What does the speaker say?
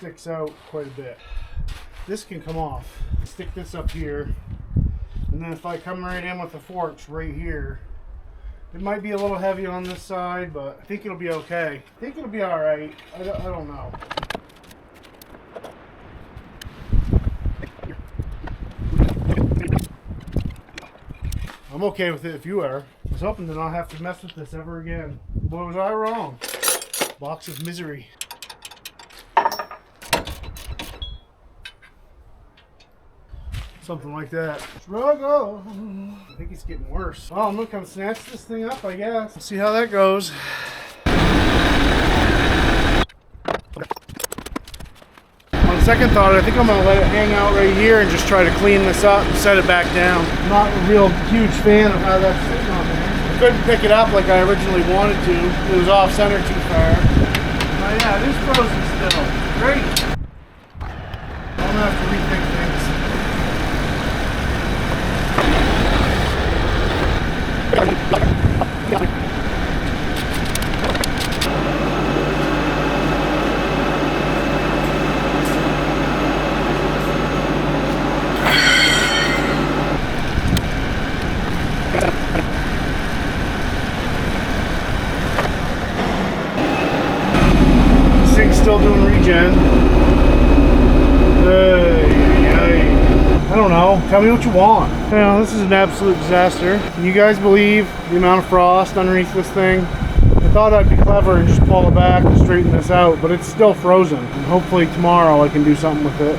sticks out quite a bit. This can come off. Stick this up here, and then if I come right in with the forks right here, it might be a little heavy on this side, but I think it'll be okay. I think it'll be all right. I don't know. I'm okay with it if you are. I was hoping to not have to mess with this ever again. Boy, was I wrong. Box of misery. Something like that. Struggle. I think it's getting worse. Well, I'm gonna come snatch this thing up, I guess. See how that goes. On second thought, I think I'm gonna let it hang out right here and just try to clean this up and set it back down. I'm not a real huge fan of how that's sitting on there. I couldn't pick it up like I originally wanted to. It was off center too far. But yeah, it is frozen still. Great. I'm gonna have to rethink things. This thing's still doing regen. I don't know. Tell me what you want. You know, this is an absolute disaster. Can you guys believe the amount of frost underneath this thing? I thought I'd be clever and just pull it back and straighten this out, but it's still frozen. And hopefully tomorrow I can do something with it.